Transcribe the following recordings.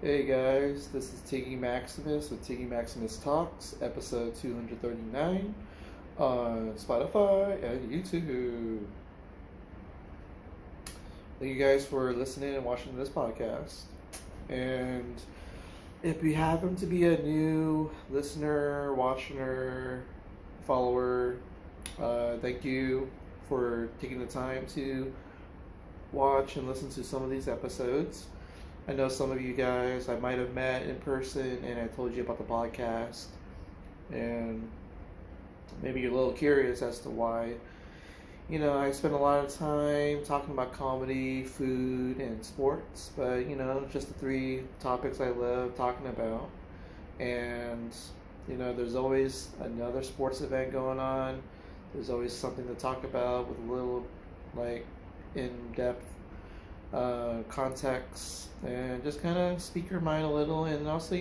Hey guys, this is Tiggy Maximus with Tiggy Maximus Talks, episode 239 on Spotify and YouTube. Thank you guys for listening and watching this podcast. And if you happen to be a new listener, watcher, follower, thank you for taking the time to watch and listen to some of these episodes. I know some of you guys I might have met in person and I told you about the podcast, and maybe you're a little curious as to why. I spend a lot of time talking about comedy, food, and sports, but just the three topics I love talking about. And there's always another sports event going on. There's always something to talk about with a little, like, in-depth context, and just kind of speak your mind a little, and also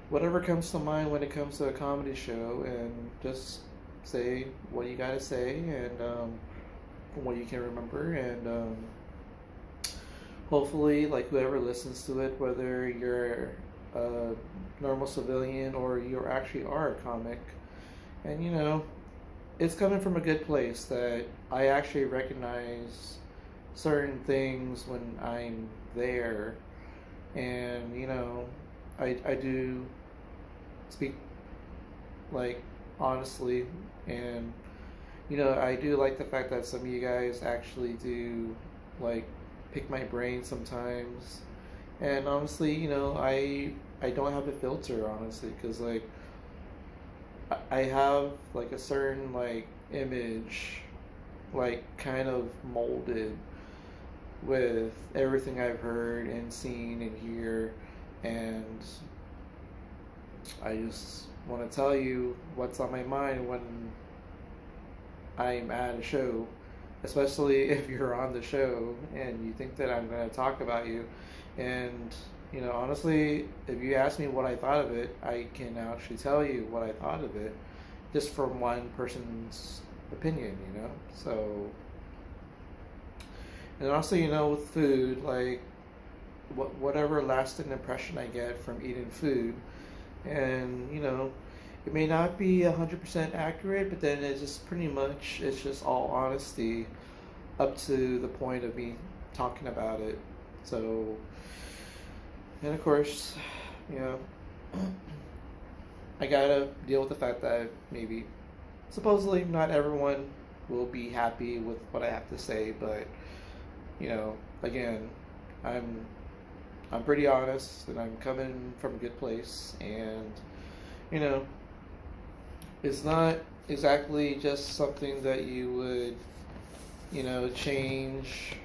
whatever comes to mind when it comes to a comedy show, and just say what you gotta say, and from what you can remember, and hopefully, like, whoever listens to it, whether you're a normal civilian or you actually are a comic, and it's coming from a good place that I actually recognize certain things when I'm there, and I do speak, like, honestly, and I do like the fact that some of you guys actually do, like, pick my brain sometimes. And honestly, I don't have a filter, honestly, because, like, I have, like, a certain, like, image, like, kind of molded with everything I've heard and seen and hear, and I just want to tell you what's on my mind when I'm at a show, especially if you're on the show and you think that I'm going to talk about you. And honestly, if you ask me what I thought of it, I can actually tell you what I thought of it just from one person's opinion, so. And also, with food, like, whatever lasting impression I get from eating food, and it may not be 100% accurate, but then it's just all honesty up to the point of me talking about it. So, and of course, you know, I gotta deal with the fact that maybe, supposedly, not everyone will be happy with what I have to say, but again, I'm I'm pretty honest, and I'm coming from a good place, and you know, it's not exactly just something that you would change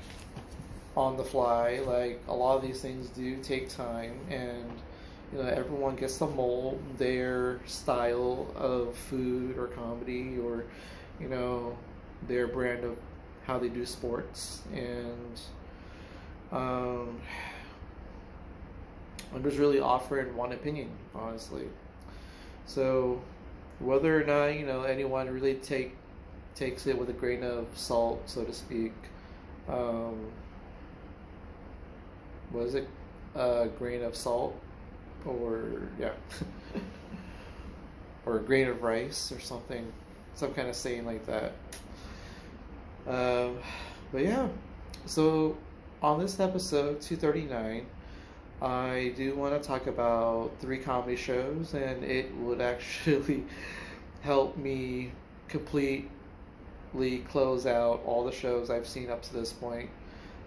on the fly. Like, a lot of these things do take time, and everyone gets to mold their style of food or comedy, or you know their brand of how they do sports, and um, I'm just really offering one opinion, honestly. So whether or not anyone really takes it with a grain of salt, so to speak, um, was it a grain of salt, or yeah, or a grain of rice or something, some kind of saying like that. Um, but yeah, so on this episode 239, I do want to talk about three comedy shows, and it would actually help me completely close out all the shows I've seen up to this point.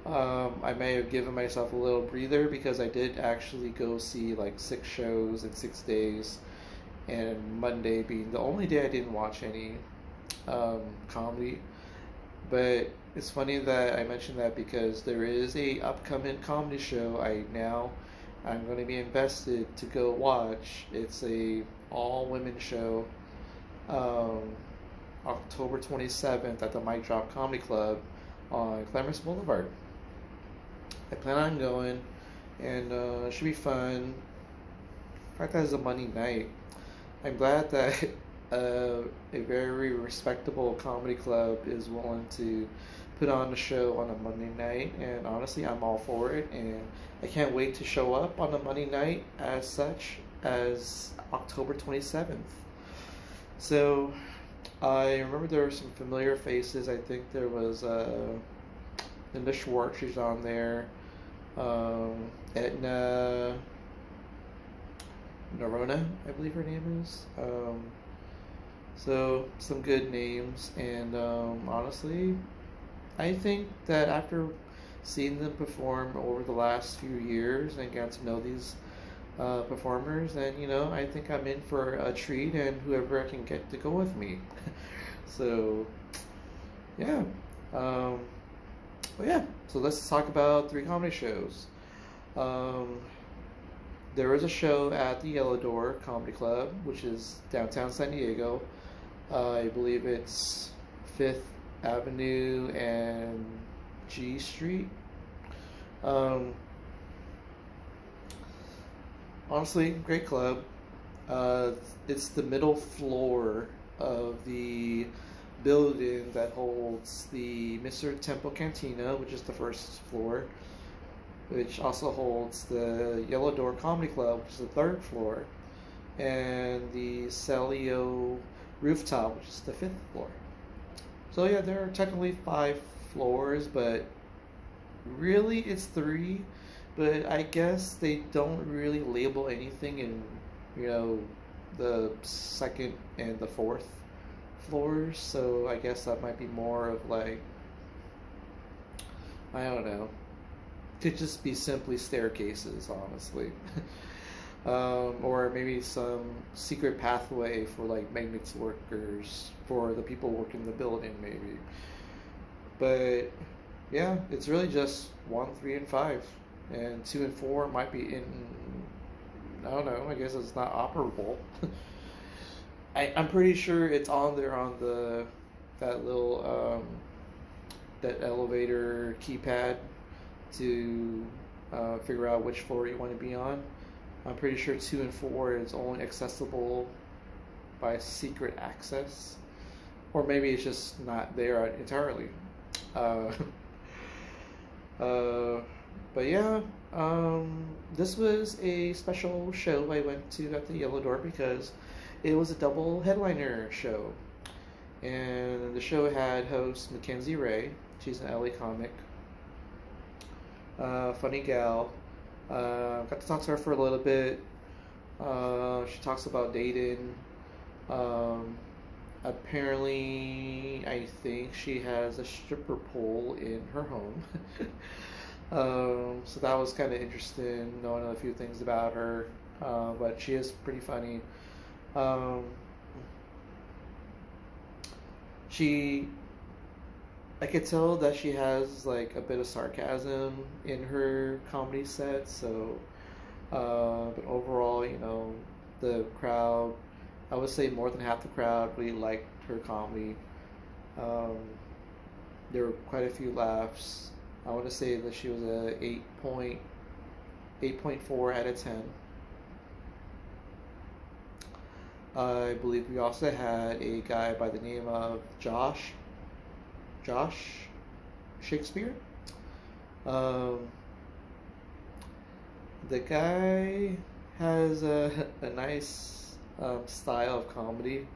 I may have given myself a little breather because I did actually go see like 6 shows in 6 days, and Monday being the only day I didn't watch any comedy. But it's funny that I mentioned that because there is a upcoming comedy show I'm going to be invested to go watch. It's a all women show, um, October 27th at the Mic Drop Comedy Club on Claremont Boulevard. I plan on going, and it should be fun. In fact, that is a Monday night. I'm glad that a very respectable comedy club is willing to put on a show on a Monday night, and honestly, I'm all for it, and I can't wait to show up on a Monday night as such as October 27th. So I remember there were some familiar faces. I think there was Linda Schwartz, she's on there, Etna Narona, I believe her name is. So some good names, and honestly, I think that after seeing them perform over the last few years and getting to know these performers, and I think I'm in for a treat, and whoever I can get to go with me. So, yeah. But yeah, so let's talk about three comedy shows. Um, there is a show at the Yellowdoor Comedy Club, which is downtown San Diego. I believe it's 5th Avenue and G Street. Um, Honestly, great club. It's the middle floor of the building that holds the Mr. Temple Cantina, which is the first floor, which also holds the Yellowdoor Comedy Club, which is the third floor, and the Celio Rooftop, which is the fifth floor. So yeah, there are technically 5 floors, but really it's 3. But I guess they don't really label anything in, the second and the fourth floors. So I guess that might be more of like, I don't know. Could just be simply staircases, honestly. Or maybe some secret pathway for like maintenance workers, for the people working the building, maybe. But yeah, it's really just 1, 3, and 5. And 2 and 4 might be in, I don't know, I guess it's not operable. I'm pretty sure it's on there on that little that elevator keypad to figure out which floor you want to be on. I'm pretty sure 2 and 4 is only accessible by secret access, or maybe it's just not there entirely. Uh, but yeah, this was a special show I went to at the Yellowdoor because it was a double headliner show. And the show had host Mackenzie Ray. She's an LA comic. Funny gal. Got to talk to her for a little bit. She talks about dating. Apparently, I think she has a stripper pole in her home. So that was kind of interesting, knowing a few things about her. But she is pretty funny. I could tell that she has like a bit of sarcasm in her comedy set. So, but overall, the crowd, I would say more than half the crowd really liked her comedy. There were quite a few laughs. I want to say that she was a 8.4 out of 10. I believe we also had a guy by the name of Josh Shakespeare. The guy has a nice style of comedy.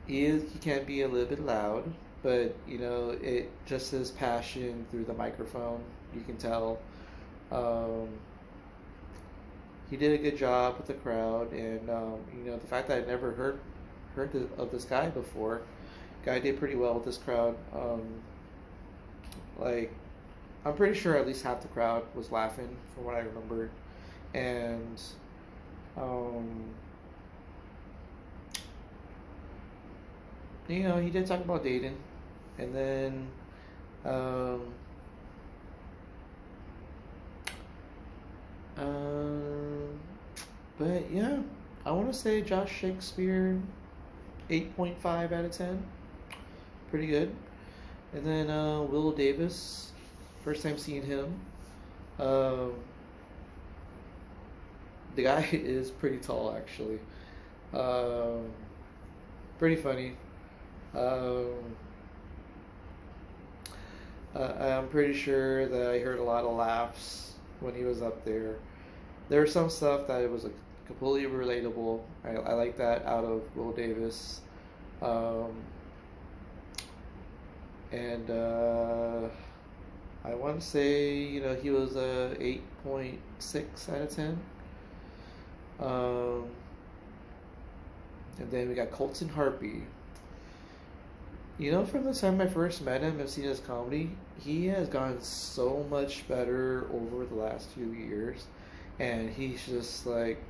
He can be a little bit loud, but it just his passion through the microphone. You can tell. He did a good job with the crowd, and the fact that I never heard of this guy before. Guy did pretty well with this crowd. I'm pretty sure at least half the crowd was laughing from what I remembered, and he did talk about dating, and then but yeah, I want to say Josh Shakespeare 8.5 out of 10, pretty good. And then Will Davis, first time seeing him. The guy is pretty tall, actually. Pretty funny. Um, I'm pretty sure that I heard a lot of laughs when he was up there. There was some stuff that was completely relatable. I like that out of Will Davis. Um, and I want to say, he was a 8.6 out of 10. Um, and then we got Colton Harpie. From the time I first met him and seen his comedy, he has gotten so much better over the last few years. And he's just like,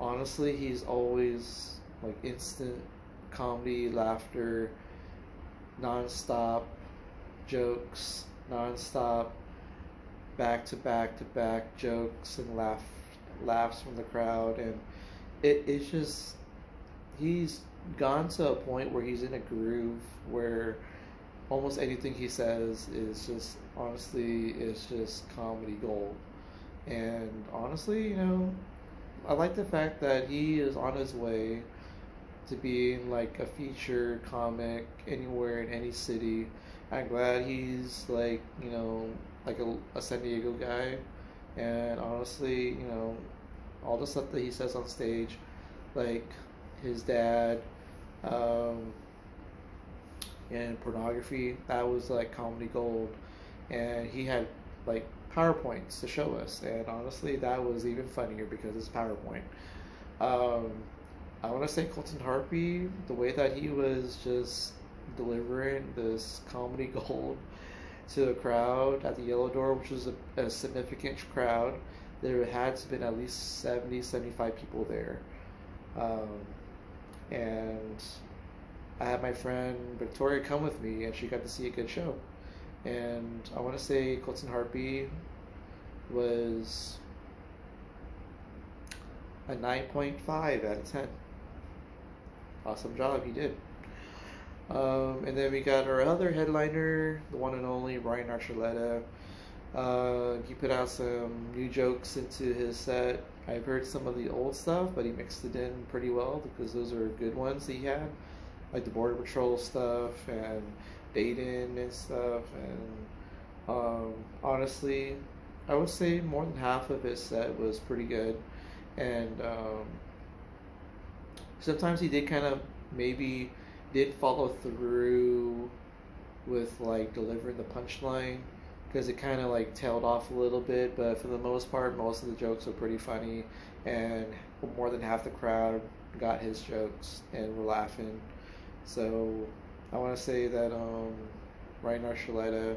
honestly, he's always like instant comedy, laughter, non-stop jokes, non-stop back-to-back jokes and laughs from the crowd. And it's just, he's gone to a point where he's in a groove where almost anything he says is just, honestly, is just comedy gold. And honestly, I like the fact that he is on his way to being like a featured comic anywhere in any city. I'm glad he's like, like a San Diego guy. And honestly, all the stuff that he says on stage, like his dad, um, and pornography, that was like comedy gold. And he had like PowerPoints to show us. And honestly, that was even funnier because it's PowerPoint. Um, I want to say Colton Harpy, the way that he was just delivering this comedy gold to the crowd at the Yellowdoor, which was a significant crowd. There had to have been at least 70, 75 people there. Um, and I had my friend Victoria come with me, and she got to see a good show. And I want to say Colton Harpy was a 9.5 out of 10. Awesome job, he did. And then we got our other headliner, the one and only Brian Archuleta. He put out some new jokes into his set. I've heard some of the old stuff, but he mixed it in pretty well because those are good ones he had, like the Border Patrol stuff and dating and stuff. And honestly, I would say more than half of his set was pretty good. And sometimes he did kind of maybe did follow through with like delivering the punchline because it kind of like tailed off a little bit, but for the most part, most of the jokes were pretty funny, and more than half the crowd got his jokes and were laughing. So I want to say that Ryan Archuleta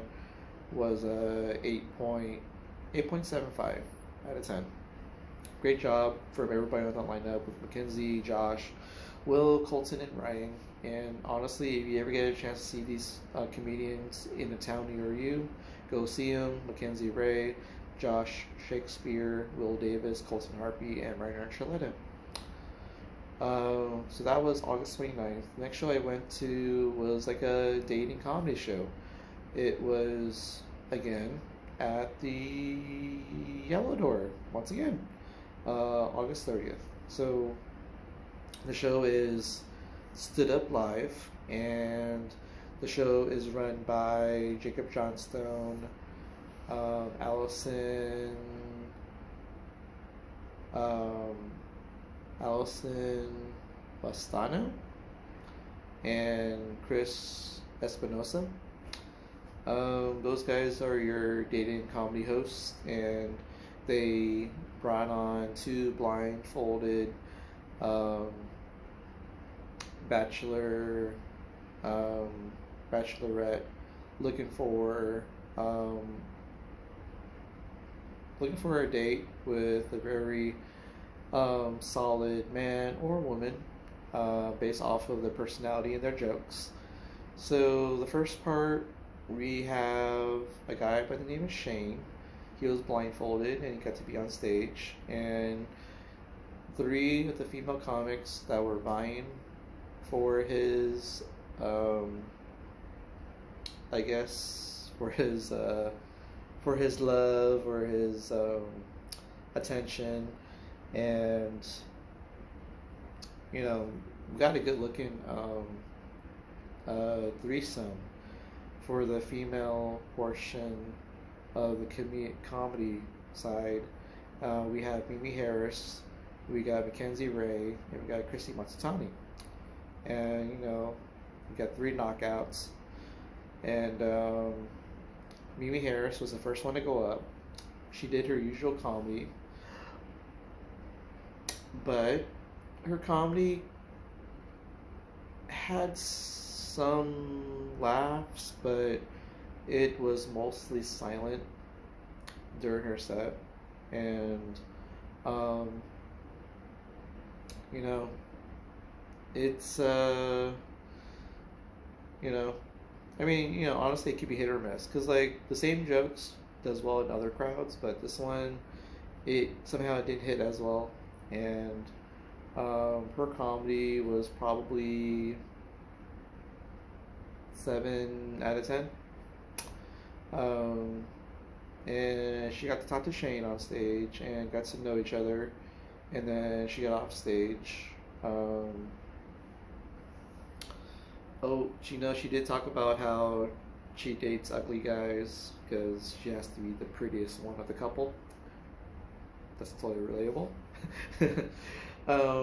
was a 8.75 out of 10. Great job from everybody on the lineup with Mackenzie, Josh, Will, Colton, and Ryan. And honestly, if you ever get a chance to see these comedians in the town near you, go see them. Mackenzie Ray, Josh Shakespeare, Will Davis, Colton Harpy, and Ryan Archuleta. So that was August 29th. The next show I went to was like a dating comedy show. It was, again, at the Yellowdoor, once again, August 30th. So the show is Stood Up Live, and the show is run by Jacob Johnstone, Allison Bastano, and Chris Espinosa. Those guys are your dating comedy hosts, and they brought on two blindfolded bachelorette looking for a date with a very solid man or woman, based off of their personality and their jokes. So the first part, we have a guy by the name of Shane. He was blindfolded and he got to be on stage, and three of the female comics that were vying for his I guess for his love or his attention. And we got a good looking threesome for the female portion of the comedy side. We have Mimi Harris, we got Mackenzie Ray, and we got Christy Matsutani. And, we got 3 knockouts. And Mimi Harris was the first one to go up. She did her usual comedy, but her comedy had some laughs, but it was mostly silent during her set. And it's honestly, it could be hit or miss, because like the same jokes does well in other crowds, but this one, it somehow didn't hit as well. And her comedy was probably 7 out of 10. And she got to talk to Shane on stage and got to know each other, and then she got off stage. She did talk about how she dates ugly guys because she has to be the prettiest one of the couple. That's totally relatable. That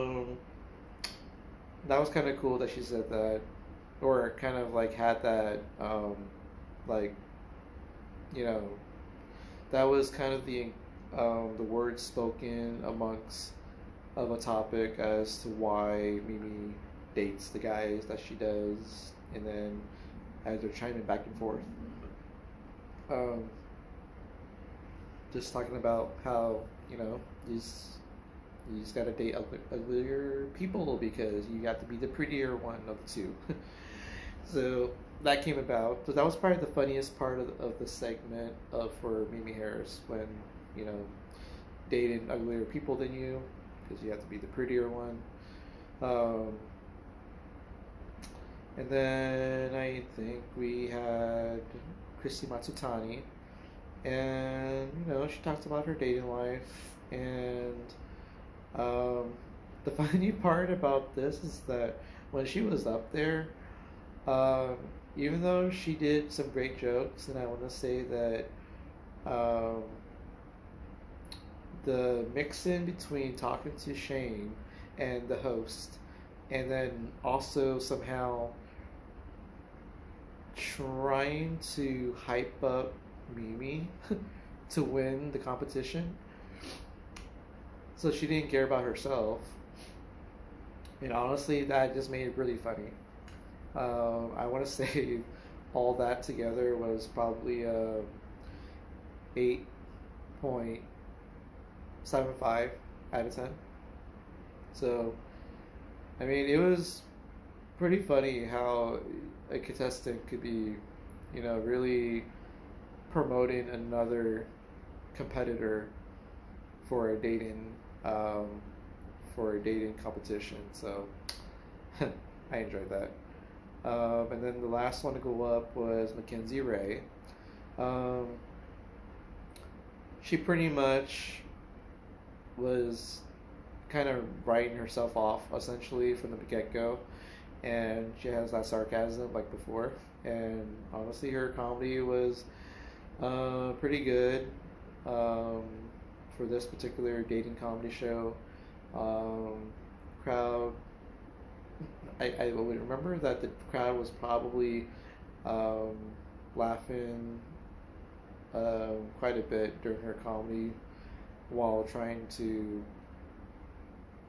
was kind of cool that she said that, or kind of like had that, that was kind of the words spoken amongst of a topic as to why Mimi dates the guys that she does, and then as they're chiming back and forth, just talking about how you just gotta date uglier people because you got to be the prettier one of the two. So that came about. So that was probably the funniest part of the segment for Mimi Harris, when dating uglier people than you because you have to be the prettier one. And then I think we had Christy Matsutani, and she talked about her dating life. And the funny part about this is that when she was up there, even though she did some great jokes, and I want to say that the mix-in between talking to Shane and the host, and then also somehow trying to hype up Mimi to win the competition, so she didn't care about herself. And honestly, that just made it really funny. I want to say all that together was probably 8.75 out of 10. So, I mean, it was pretty funny how a contestant could be, really promoting another competitor for a dating competition. So I enjoyed that. And then the last one to go up was Mackenzie Ray. She pretty much was kind of writing herself off essentially from the get-go, and she has that sarcasm like before. And honestly, her comedy was pretty good for this particular dating comedy show. Crowd, I would remember that the crowd was probably laughing quite a bit during her comedy while trying to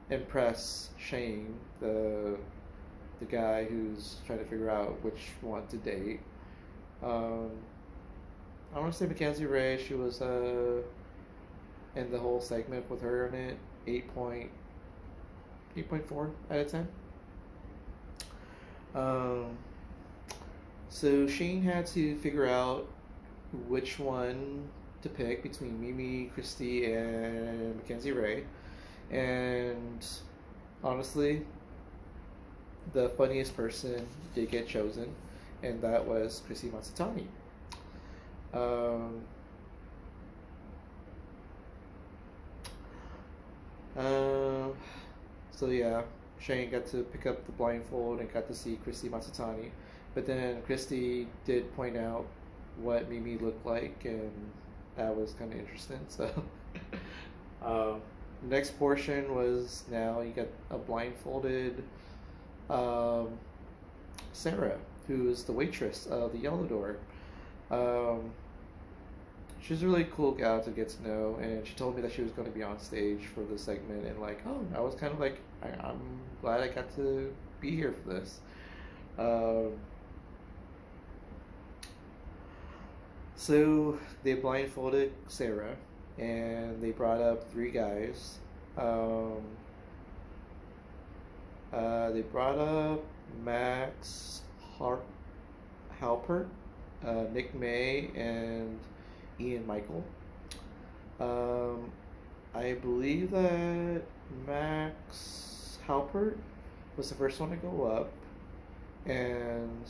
impress Shane, the guy who's trying to figure out which one to date. I want to say Mackenzie Ray, she was in the whole segment with her in it, 8.4 out of 10. So Shane had to figure out which one to pick between Mimi, Christy, and Mackenzie Ray. And honestly, the funniest person did get chosen, and that was Christy Matsutani. So yeah, Shane got to pick up the blindfold and got to see Christy Matsutani, But then Christy did point out what Mimi looked like, and that was kind of interesting. So, um, next portion was now you got a blindfolded um, Sarah, who is the waitress of the Yellowdoor. Um, she's a really cool gal to get to know, and she told me that she was going to be on stage for the segment, and like, oh, I was kind of like, I'm glad I got to be here for this. Um, so they blindfolded Sarah, and they brought up three guys. Um, they brought up Max Halpert, Nick May, and Ian Michael. Um, I believe that Max Halpert was the first one to go up, and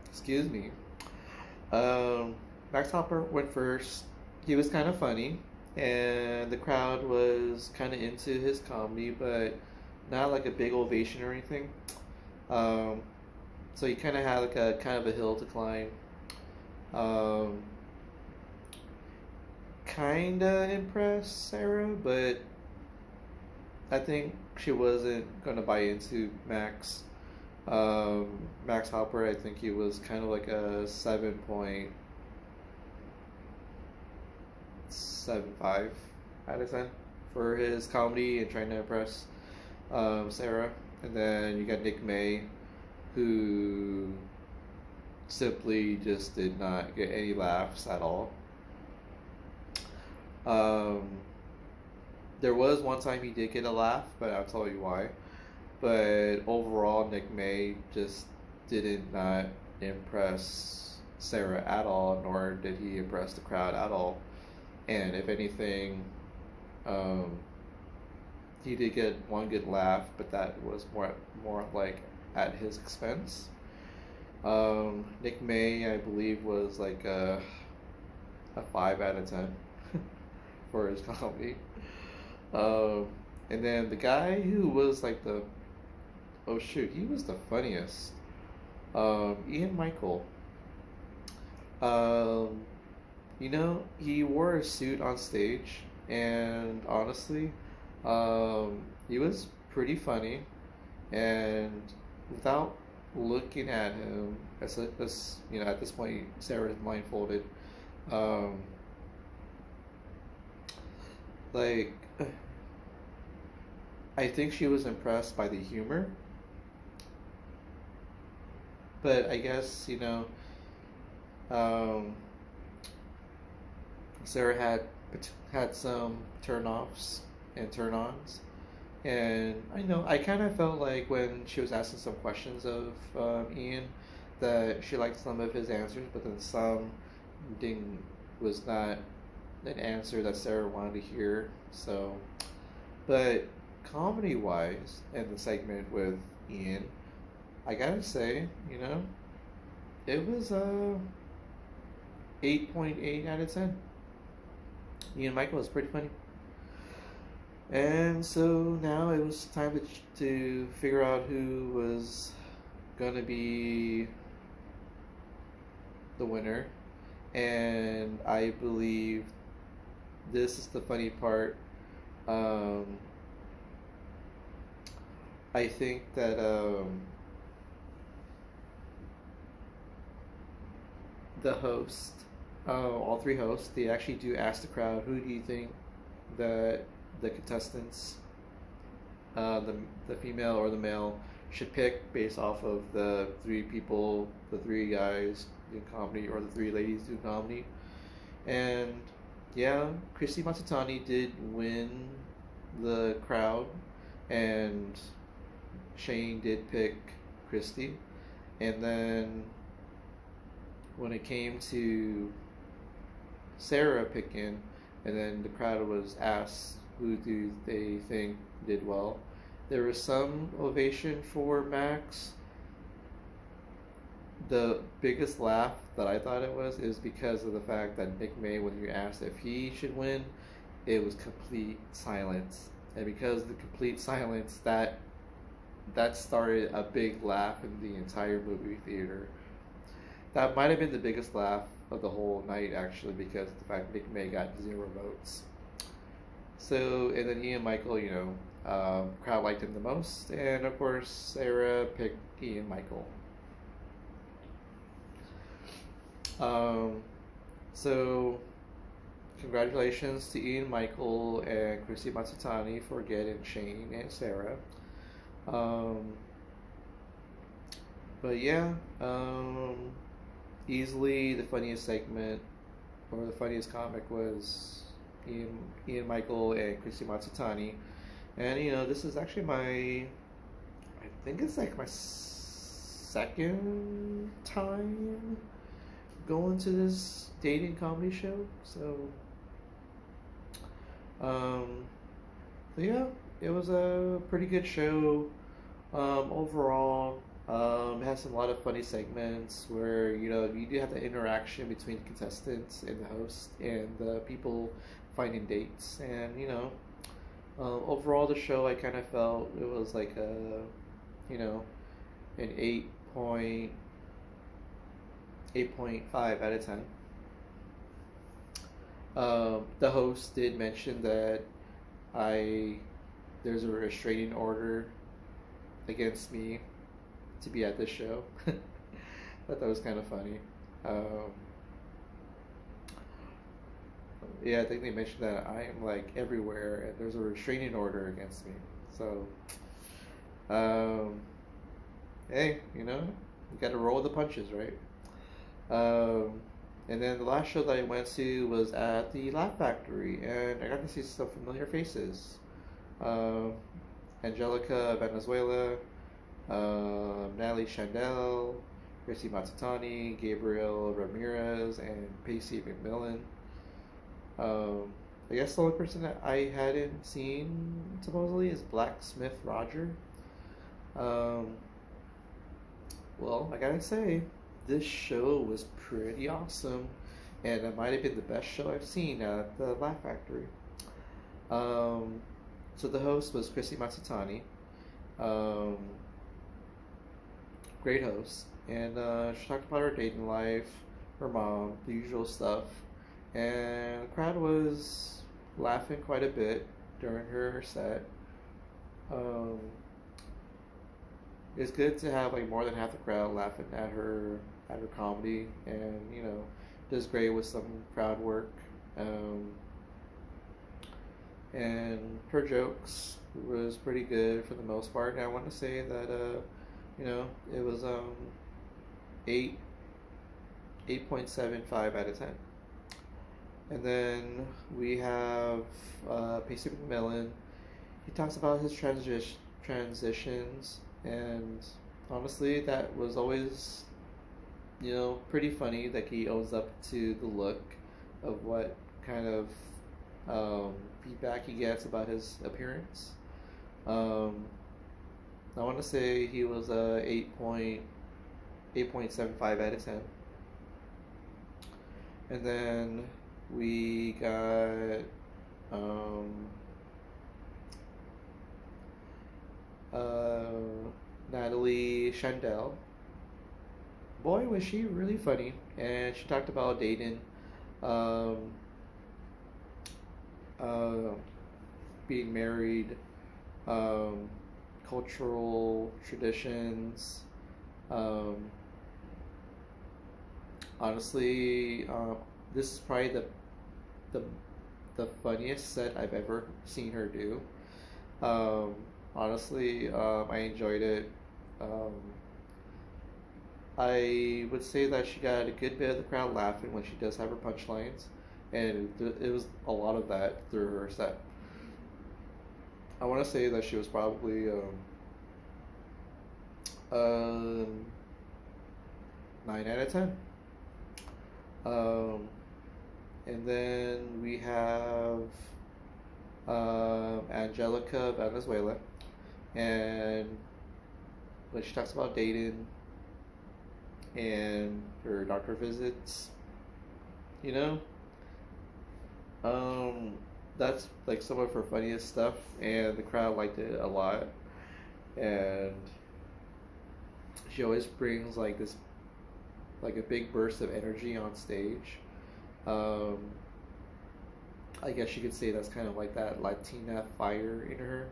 excuse me. Max Hopper went first. He was kind of funny, and the crowd was kind of into his comedy, but not like a big ovation or anything. Um, so he kind of had like a kind of a hill to climb. Um, kind of impressed Sarah, but I think she wasn't gonna buy into Max. Max Hopper, I think he was kind of like a 7.75 out of 10 for his comedy and trying to impress Sarah. And then you got Nick May, who simply just did not get any laughs at all. Um, there was one time he did get a laugh, but I'll tell you why. But overall, Nick May just did not impress Sarah at all, nor did he impress the crowd at all. And if anything, um, he did get one good laugh, but that was more like at his expense. Nick May, I believe, was like a 5 out of 10 for his comedy. And then the guy who was like oh shoot, he was the funniest. Ian Michael. Um, he wore a suit on stage, and honestly, he was pretty funny. And without looking at him, at this point, Sarah is blindfolded. Um, like, I think she was impressed by the humor, but I guess um, Sarah had some turn-offs and turn-ons, and I kind of felt like when she was asking some questions of Ian that she liked some of his answers, but then some didn't was not an answer that Sarah wanted to hear. So, but comedy wise, in the segment with Ian, I gotta say, it was a 8.8 out of 10. Ian Michael was pretty funny. And so now it was time to figure out who was gonna be the winner. And I believe this is the funny part. I think that the host, all three hosts, they actually do ask the crowd, who do you think that the contestants, the female or the male, should pick based off of the three people, the three guys doing comedy or the three ladies doing comedy. And yeah, Christy Matsutani did win the crowd, and Shane did pick Christy. And then when it came to Sarah picking, and then the crowd was asked who do they think did well, there was some ovation for Max. The biggest laugh that I thought it was is because of the fact that Nick May, when you asked if he should win, it was complete silence. And because of the complete silence, that started a big laugh in the entire movie theater. That might have been the biggest laugh of the whole night, actually, because of the fact Nick May got 0 votes. So, and then Ian Michael, crowd liked him the most, and of course, Sarah picked Ian Michael. So, congratulations to Ian Michael and Chrissy Matsutani for getting Shane and Sarah. But yeah, easily the funniest segment or the funniest comic was Ian Michael and Chrissy Matsutani. And this is actually I think it's like my second time going to this dating comedy show. So, yeah, it was a pretty good show. Overall, it has a lot of funny segments where you do have the interaction between the contestants and the host and the people finding dates, and overall the show I kind of felt it was like a an 8.5 out of 10. The host did mention that there's a restraining order against me to be at this show. I thought that was kind of funny. Yeah, I think they mentioned that I am like everywhere and there's a restraining order against me. So, hey, you gotta roll with the punches, right? And then the last show that I went to was at the Laugh Factory, and I got to see some familiar faces. Angelica Venezuela, Natalie Chandel, Chrissy Matsutani, Gabriel Ramirez, and Pacey McMillan. I guess the only person that I hadn't seen supposedly is Blacksmith Roger. Well, I gotta say, this show was pretty awesome, and it might have been the best show I've seen at the Laugh Factory. So the host was Chrissy Matsutani, great host, and she talked about her dating life, her mom, the usual stuff, and the crowd was laughing quite a bit during her set. It's good to have like more than half the crowd laughing at her comedy, and does great with some crowd work. And her jokes was pretty good for the most part. And I want to say that it was 8.75 out of 10. And then we have Pacey McMillan. He talks about his transitions, and honestly, that was always pretty funny that he owns up to the look of what kind of feedback he gets about his appearance. I want to say he was a 8.75 out of 10. And then we got Natalie Chandel. Boy, was she really funny, and she talked about dating, being married, cultural traditions. Honestly, this is probably the funniest set I've ever seen her do. Honestly, I enjoyed it. I would say that she got a good bit of the crowd laughing when she does have her punchlines, and it was a lot of that through her set. I want to say that she was probably 9 out of 10. And then we have Angelica Venezuela, and when she talks about dating and her doctor visits, that's like some of her funniest stuff, and the crowd liked it a lot. And she always brings like this, like a big burst of energy on stage. Um, I guess you could say that's kind of like that Latina fire in her.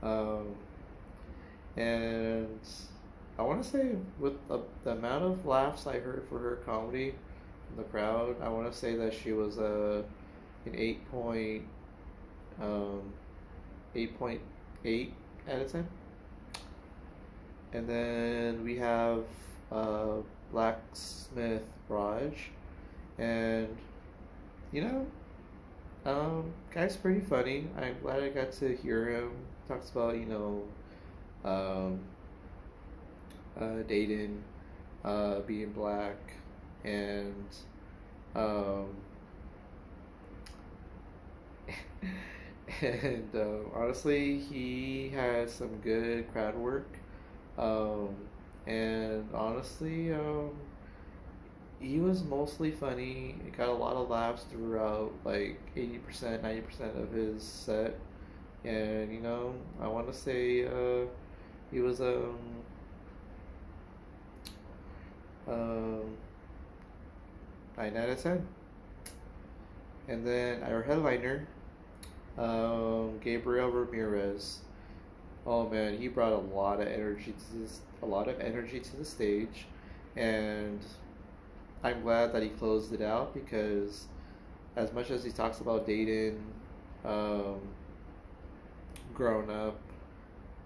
Um, and I want to say, with the amount of laughs I heard for her comedy from the crowd, I want to say that she was an 8.8 out of 10. And then we have Blacksmith Raj, and you know, guy's pretty funny. I'm glad I got to hear him. Talks about, um, dating, being black, and um, and honestly, he has some good crowd work. Um, and honestly, he was mostly funny. It got a lot of laughs throughout, like 80%, 90% of his set. And I want to say he was um 9 out of 10. And then our headliner, Gabriel Ramirez. Oh man, he brought a lot of energy to the stage, and I'm glad that he closed it out, because as much as he talks about dating, um, growing up,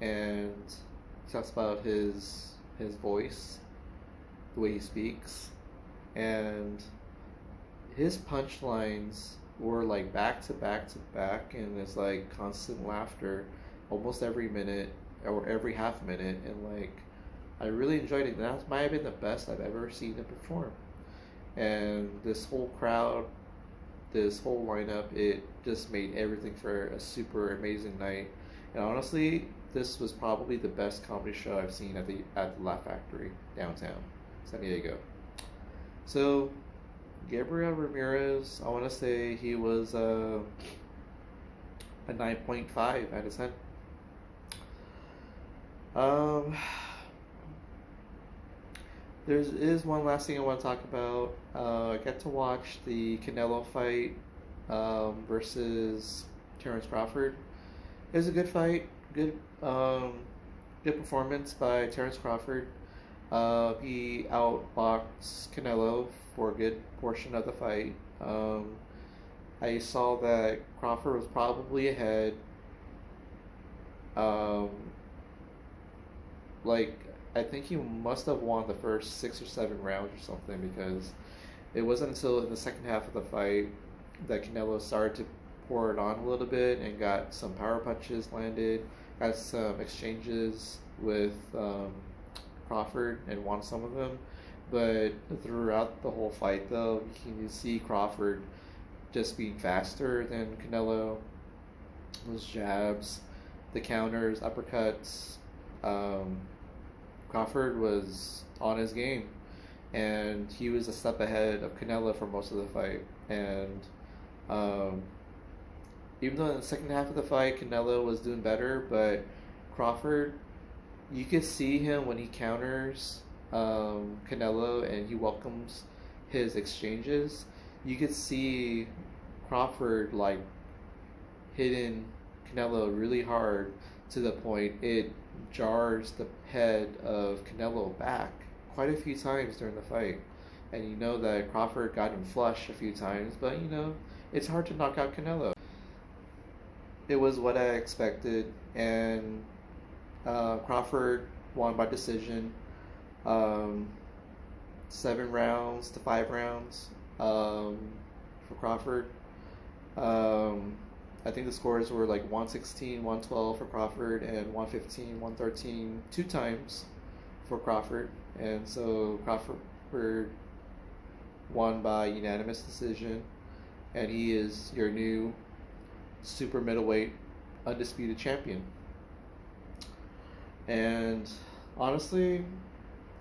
and he talks about his voice, the way he speaks, and his punchlines were like back to back to back, and it's like constant laughter almost every minute or every half minute, and like I really enjoyed it. That might have been the best I've ever seen him perform. And this whole crowd, this whole lineup, it just made everything for a super amazing night. And honestly, this was probably the best comedy show I've seen at the Laugh Factory downtown San Diego. So Gabriel Ramirez, I want to say he was a 9.5 out of 10. Um, there is one last thing I want to talk about. I got to watch the Canelo fight versus Terrence Crawford. It was a good fight. Good performance by Terrence Crawford. He outboxed Canelo for a good portion of the fight. I saw that Crawford was probably ahead. Um, like, I think he must have won the first 6 or 7 rounds or something, because it wasn't until in the second half of the fight that Canelo started to pour it on a little bit and got some power punches landed, got some exchanges with Crawford and won some of them. But throughout the whole fight, though, you can see Crawford just being faster than Canelo. Those jabs, the counters, uppercuts. Crawford was on his game, and he was a step ahead of Canelo for most of the fight. And even though in the second half of the fight Canelo was doing better, but Crawford, you could see him when he counters Canelo and he welcomes his exchanges. You could see Crawford like hitting Canelo really hard, to the point it jars the head of Canelo back quite a few times during the fight. And you know that Crawford got him flush a few times, but it's hard to knock out Canelo. It was what I expected, and Crawford won by decision, 7 rounds to 5 rounds for Crawford. I think the scores were like 116, 112 for Crawford, and 115, 113 two times for Crawford. And so Crawford won by unanimous decision, and he is your new super middleweight undisputed champion. And honestly,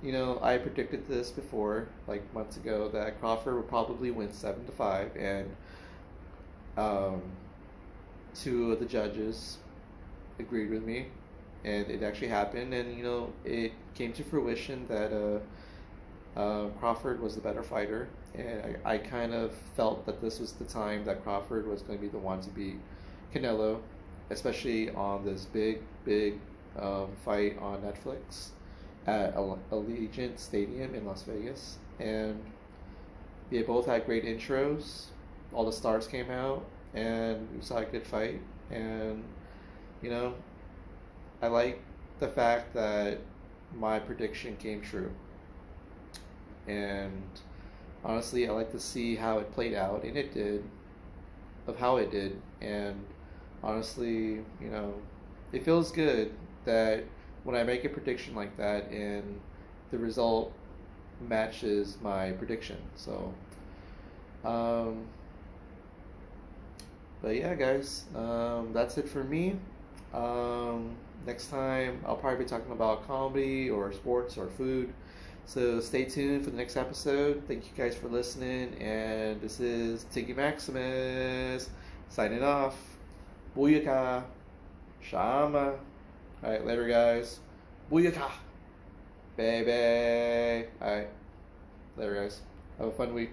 I predicted this before, like months ago, that Crawford would probably win 7-5, and two of the judges agreed with me, and it actually happened. And it came to fruition that Crawford was the better fighter, and I kind of felt that this was the time that Crawford was going to be the one to beat Canelo, especially on this big fight on Netflix at Allegiant Stadium in Las Vegas. And they both had great intros. All the stars came out, and we saw a good fight. And you know, I like the fact that my prediction came true. And honestly, I like to see how it played out, and it did, of how it did. And honestly, it feels good that when I make a prediction like that and the result matches my prediction. So, but yeah, guys, that's it for me. Next time, I'll probably be talking about comedy or sports or food. So stay tuned for the next episode. Thank you guys for listening. And this is Tiggy Maximus signing off. Booyaka. Shama. Alright, later, guys. Booyaka. Baby. Alright. Later, guys. Have a fun week.